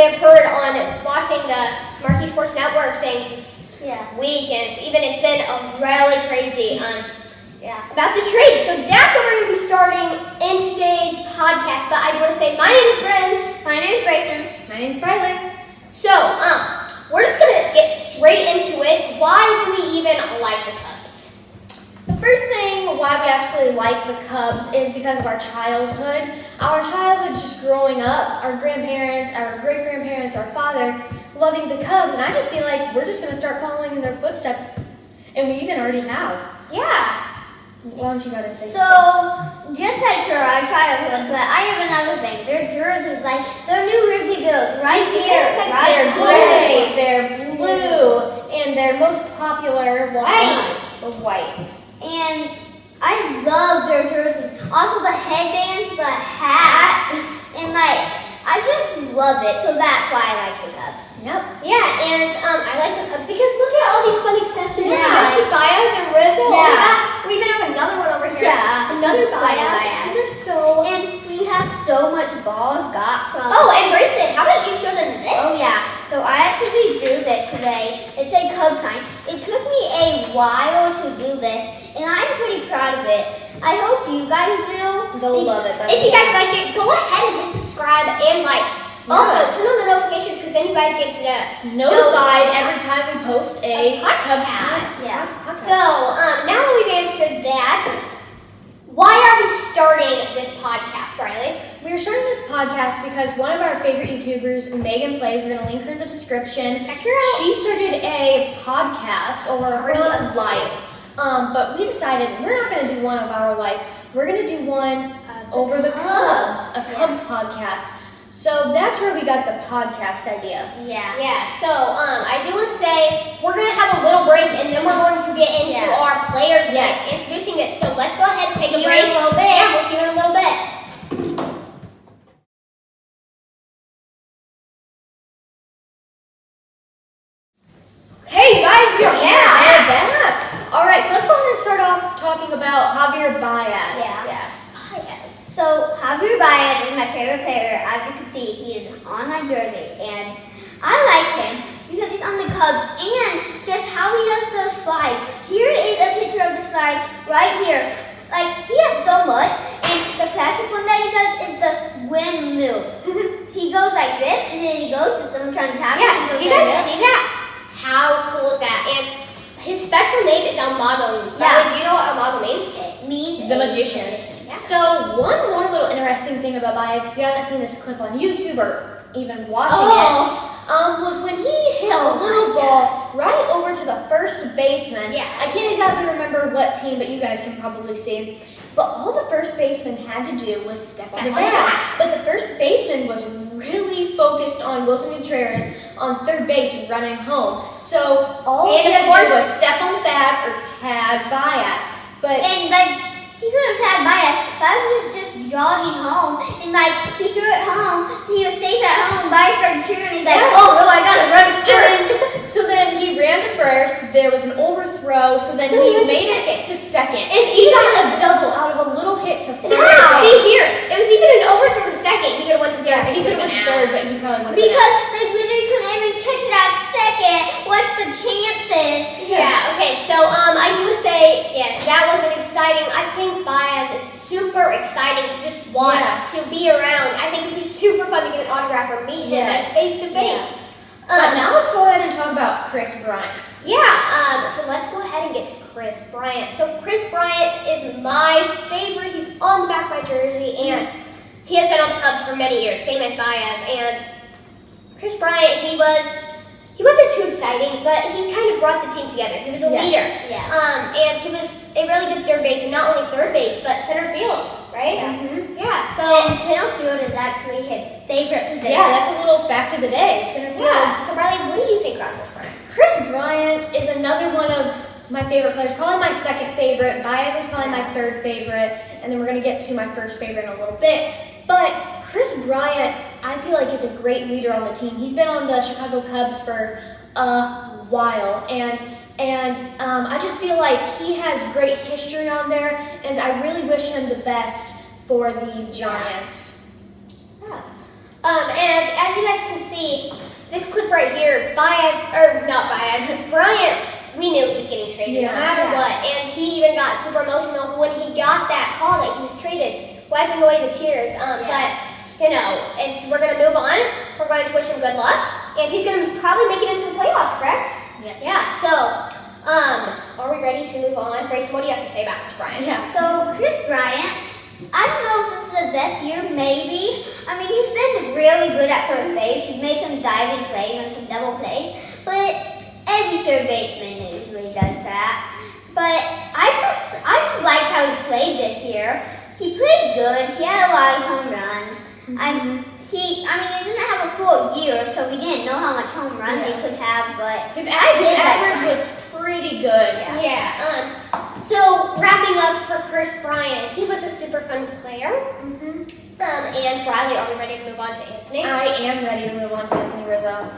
may have heard on watching the Marquee Sports Network things this week, and even it's been really crazy about the trade. So that's what we're going to be starting in today's podcast. But I want to say my name is Bryn. My name is Grayson. My name is Briley. So we're just going to get straight into it. Why do we even like the Cubs? The first thing why we actually like the Cubs is because of our childhood. Our childhood just growing up, our grandparents, our great-grandparents, our father loving the Cubs, and I just feel like we're just going to start following in their footsteps, and we even already have. Yeah. Why don't you go ahead and say So, just like for our childhood, but I have another thing. Their jerseys, like, their new Wrigley Bills, right here, right They're here. gray, they're blue, and their most popular White. was white. And I love their jerseys. Also the headbands, the hats, and like, I just love it. So that's why I like the Cubs. Yep. Yeah, and I like the Cubs because look at all these fun accessories. Yeah. Rusty Baez and Rizzo. Yeah. We even have another one over here. Yeah. Another Funny Baez. Baez. These are so... And we have so much balls got from... Oh, and Grayson, how about you show them this? Oh yeah, so I actually drew this today. It's a Cub sign. It took me a while to do this, and I'm pretty proud of it. I hope you guys do. They'll love it. If you guys like it, go ahead and just subscribe and like. Also, turn on the notifications because then you guys get to Notified every time we post a Cubs podcast. Yeah. So, now that we've answered that, why are we starting this podcast, Riley? We are starting this podcast because one of our favorite YouTubers, Megan Plays, we're going to link her in the description. Check her out. She started a podcast over Party her of life. But we decided we're not going to do one of our life. We're going to do one over the Cubs, a Cubs podcast. So that's where we got the podcast idea. Yeah. Yeah, so I do want to say we're going to have a little break and then we're going to get into our players and introducing this. So let's go ahead and take a break. See you in a little bit. Yeah, we'll see you in a little bit. Hey guys, we're back. All right, so let's go ahead and start off talking about Javier Baez. Yeah. So Javier Baez is my favorite player. As you can see, he is on my jersey, and I like him because he's on the Cubs and just how he does those slides. Here is a picture of the slide right here. Like, he has so much, and the classic one that he does is the swim move. He goes like this, and then he goes to someone trying to tap him. Yeah, do you guys see that? How cool is that? And his special name is Amago. Yeah. Do you know what Amago means? It means The magician. So one more little interesting thing about Baez, if you haven't seen this clip on YouTube or even watching it, was when he hit a little ball right over to the first baseman. Yeah. I can't exactly remember what team, but you guys can probably see. But all the first baseman had to do was step on the bat. But the first baseman was really focused on Wilson Contreras on third base and running home. So all he had to do was step on the bat or tag Baez. And like, he couldn't tag Baez. Baez was just jogging home, and like, he threw it home. He was safe at home. Baez started cheering. He's like, oh no, I gotta run first. So then he ran to first. There was an overthrow. So then he made it to second. And he got a double out of a little hit to first. See here, it was even an overthrow to second. He could have went to third. He could have went to third, but he probably would have. Because they literally couldn't even catch it at second. What's the chances? Yeah. Okay. So I do say yes. That was an exciting. I think Baez is super exciting to just watch, to be around. I think it'd be super fun to get an autograph or meet him like face to face. But now let's go ahead and talk about Kris Bryant. Yeah. So let's go ahead and get to Kris Bryant. So Kris Bryant is my favorite. He's on the back of my jersey, and he has been on the Cubs for many years, same as Baez. And Kris Bryant, he wasn't too exciting, but he kind of brought the team together. He was a leader. Yeah. And he was a really good third base, and not only third base, but center field, right? Yeah. So And center field is actually his favorite position. Yeah, that's a little fact of the day. Center field. yeah. So Riley, what do you think about Kris Bryant? Kris Bryant is another one of my favorite players. Probably my second favorite. Baez is probably my third favorite, and then we're gonna get to my first favorite in a little bit. But Kris Bryant, I feel like, is a great leader on the team. He's been on the Chicago Cubs for a while, and I just feel like he has great history on there, and I really wish him the best for the Giants. Yeah. And as you guys can see, this clip right here, Bryant, we knew he was getting traded no matter what. And he even got super emotional when he got that call that he was traded, wiping away the tears. But, you know, we're going to move on. We're going to wish him good luck. And he's going to probably make it into the playoffs, correct? Yes. Yeah, so, are we ready to move on? Grayson, what do you have to say about Chris Bryant? Yeah. So Chris Bryant, I don't know if this is the best year, maybe. I mean, he's been really good at first base. He's made some diving plays and some double plays, but every third baseman usually does that. But I just liked how he played this year. He played good. He had a lot of home runs. He didn't have a full year, so we didn't know how much home runs he could have, but His average was pretty good. Yeah. So wrapping up for Chris Bryant, he was a super fun player. And Bradley, are we ready to move on to Anthony? I am ready to move on to Anthony Rizzo.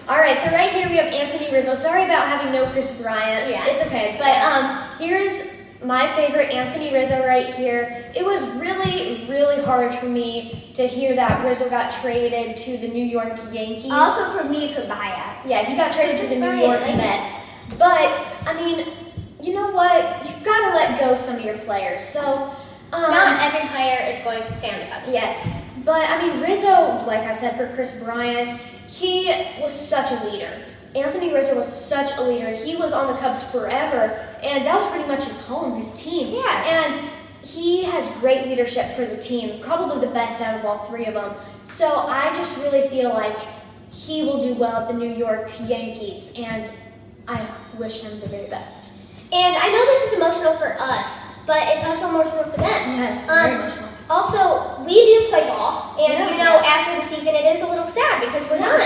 All right, so right here we have Anthony Rizzo. Sorry about having no Chris Bryant. Yeah. It's okay. But here's my favorite Anthony Rizzo right here. It was really, really hard for me to hear that Rizzo got traded to the New York Yankees. also for me for bias. Yeah, he got traded to the New Bryant, York like- Mets. But, I mean, you know what? You've got to let go some of your players. So, Not every player is going to stay on the Cubs. yes. But, I mean, Rizzo, like I said, for Chris Bryant, he was such a leader. Anthony Rizzo was such a leader. He was on the Cubs forever, and that was pretty much his home, his team. Yeah. And he has great leadership for the team, probably the best out of all three of them. So I just really feel like he will do well at the New York Yankees, and I wish him the very best. And I know this is emotional for us, but it's also emotional for them. Yes, very emotional. Also, we do play ball, and you know, after the season, it is a little sad because we're done.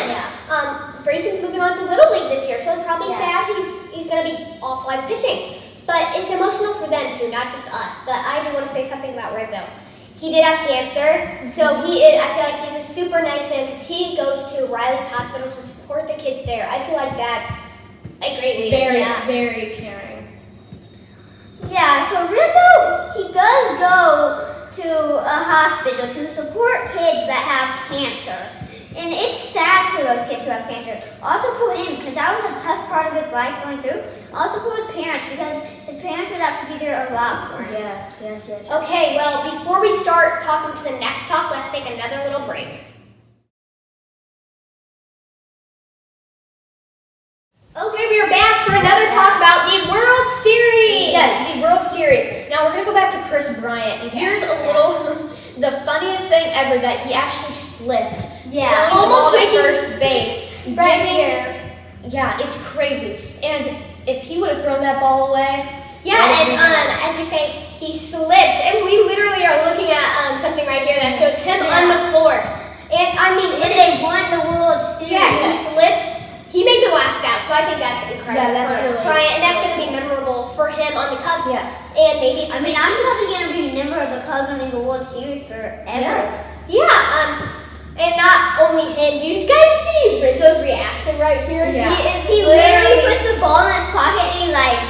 Grayson's moving on to Little League this year, so it's probably sad he's going to be offline pitching. But it's emotional for them too, not just us. But I do want to say something about Rizzo. He did have cancer, so I feel like he's a super nice man because he goes to Riley's hospital to support the kids there. I feel like that's a great leader. Very, very caring. Yeah, so Rizzo, he does go to a hospital to support kids that have cancer. And it's sad for those kids who have cancer. Also for him, because that was a tough part of his life going through. Also for his parents, because his parents would have to be there a lot for him. Yes. Okay, well, before we start talking to the next talk, let's take another little break. Okay, we are back for another talk about the World Series. Yes, the World Series. Now we're going to go back to Chris Bryant. And here's a little, the funniest thing ever, that he actually slipped. Yeah. Almost making- first base. Right here. Yeah, it's crazy. And if he would have thrown that ball away. Yeah, and as you're saying, he slipped, and we literally are looking at something right here that shows him on the floor. And I mean, When they won the World Series. yeah, he slipped. He made the last out, so I think that's incredible Yeah, that's for really Bryant, and that's going to be memorable for him on the Cubs. Yes. And maybe I mean, I'm probably going to be a member of the Cubs winning the World Series forever. Yes. Yeah, and not only him. Do you guys see Rizzo's reaction right here? Yeah. He literally puts the ball in his pocket and he like,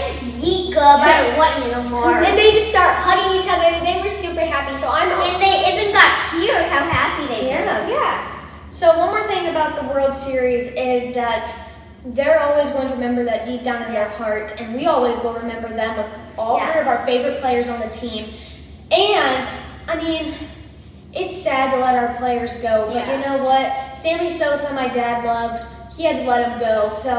yeet, go, I don't want you no more. And they just start hugging each other. They were super happy. So I'm. And they even got tears how happy they were. Yeah. So one more thing about the World Series is that they're always going to remember that deep down in their heart, and we always will remember them with all three of our favorite players on the team. And, I mean, it's sad to let our players go, but you know what? Sammy Sosa, my dad loved, he had to let him go. So,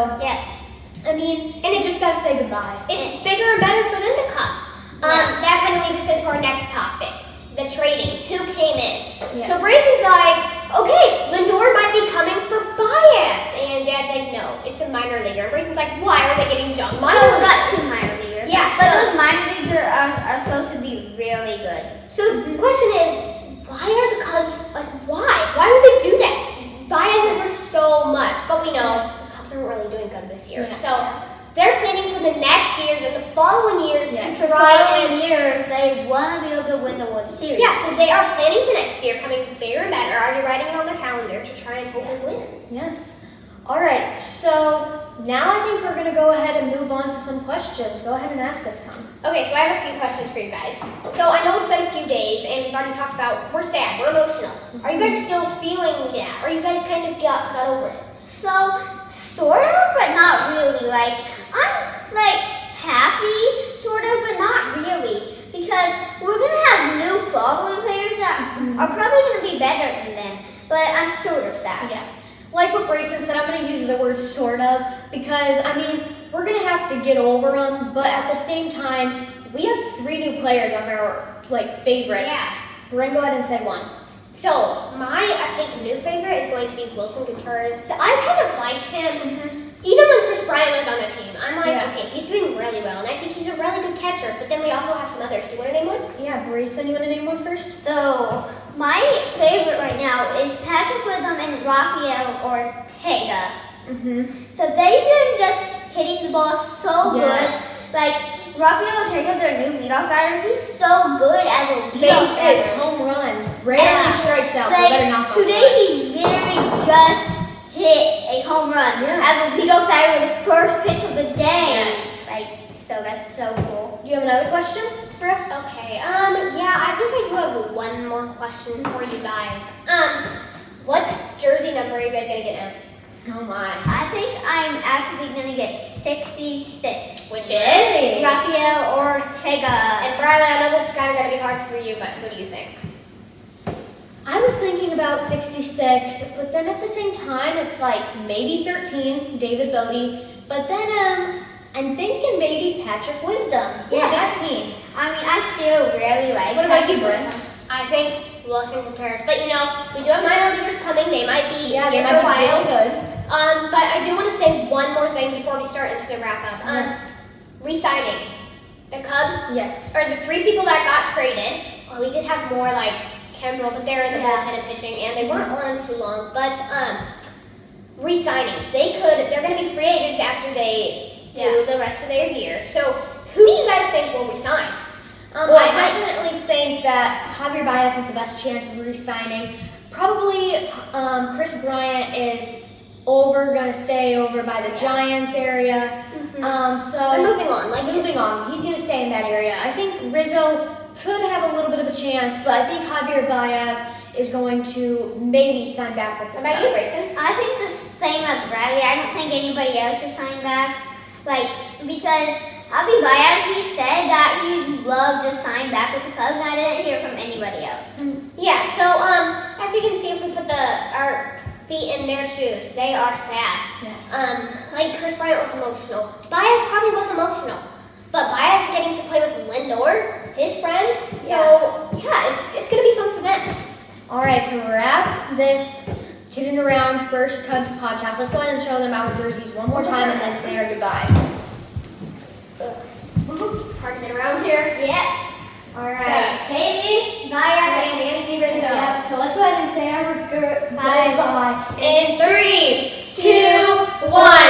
I mean, and it just got to say goodbye. It's bigger and better for them to come. That kind of leads us into our next topic, the trading. Who came in? Yes. So Grayson's like, okay, Lindor might be coming for Baez. And Dad's like, no, it's a minor leaguer. And Grayson's like, why are they getting done? No, we got 2 minor leaguers. Yeah, But so- those minor leaguers are supposed to be really good. So the question is, why are the Cubs, like, why? Why would they do that? Baez is worth so much, but we know the Cubs aren't really doing good this year. Yeah. So they're planning for the next years and the following years to The try following year, they want to be able to win the World Series. Yeah, so they are planning for next year, coming bigger and better, already writing it on their calendar to try and hope and win. Yes. All right, so now I think we're going to go ahead and move on to some questions. Go ahead and ask us some. Okay, so I have a few questions for you guys. So I know it's been a few days, and we've already talked about we're sad, we're emotional. Are you guys still feeling that? Or you guys kind of got over it? So, sort of, but not really. Like, I'm, like, happy, sort of, but not really. Because we're going to have new following players that are probably going to be better than them. But I'm sort of sad. Yeah. Like what Brayson said, I'm going to use the word sort of because, I mean, we're going to have to get over them, but at the same time, we have 3 new players on our, like, favorites. Yeah. We're going to go ahead and say one. So, I think, new favorite is going to be Wilson Gutierrez. So, I kind of liked him. Even when Chris Bryant was on the team, I'm like, okay, he's doing really well, and I think he's a really good catcher. But then we also have some others. Do you want to name one? Yeah, Brayson, you want to name one first? So, my favorite right now is Patrick Wisdom and Rafael Ortega. So, they've been just hitting the ball so good. Like, Rafael Ortega, their new leadoff batter, he's so good as a leadoff Base hits, batter. home run, rarely strikes out. Like, We better knock on today wood. he literally just hit a home run as a leadoff batter with the first pitch of the day. Yes. Like, so that's so cool. Do you have another question for us? Okay. Yeah, I think I do have one more question for you guys. What jersey number are you guys gonna get now? Oh my. I think I'm actually going to get 66. Which is? Rafael Ortega. And Bradley, I know this is kind of gonna be hard for you, but who do you think? I was thinking about 66, but then at the same time, it's like maybe 13, David Bodie, but then I'm thinking maybe Patrick Wisdom, 16. I mean, I still really like What about you, Patrick Brent? Wisdom. I think Wilson Gutierrez. But you know, we do have minor leaguers coming. They might be Yeah, they here might for a be while. really good. But I do want to say one more thing before we start into the wrap up. Re-signing. The Cubs, Yes. or the 3 people that got traded. Well, we did have more like Kimbrel, but they're in the bullpen and pitching, and they weren't on too long. But re-signing. They're going to be free agents after they do the rest of their year. So who do you guys think will resign? I definitely think that Javier Baez has the best chance of re-signing. Probably Chris Bryant is going to stay over by the Giants area. But moving on. Moving on. He's going to stay in that area. I think Rizzo could have a little bit of a chance, but I think Javier Baez is going to maybe sign back with the What about you, Cubs. Brayson? I think the same as Bradley. I don't think anybody else should sign back. Like, because Javier Baez, he said that he'd love to sign back with the Cubs, and I didn't hear from anybody else. Yeah, so as you can see, if we put our feet in their shoes, they are sad. Yes. Like Chris Bryant was emotional. Baez probably was emotional. But Baez getting to play with Lindor, his friend. So yeah, it's gonna be fun for them. All right, to wrap this Kiddin' Around First Cubs podcast, let's go ahead and show them our jerseys one more time and then say our goodbye. Hard to get around here. Yeah. All right. So, Katie, Baez, and Anthony Rizzo. Yep, so let's go ahead and say our goodbye. In 3, 2, 1.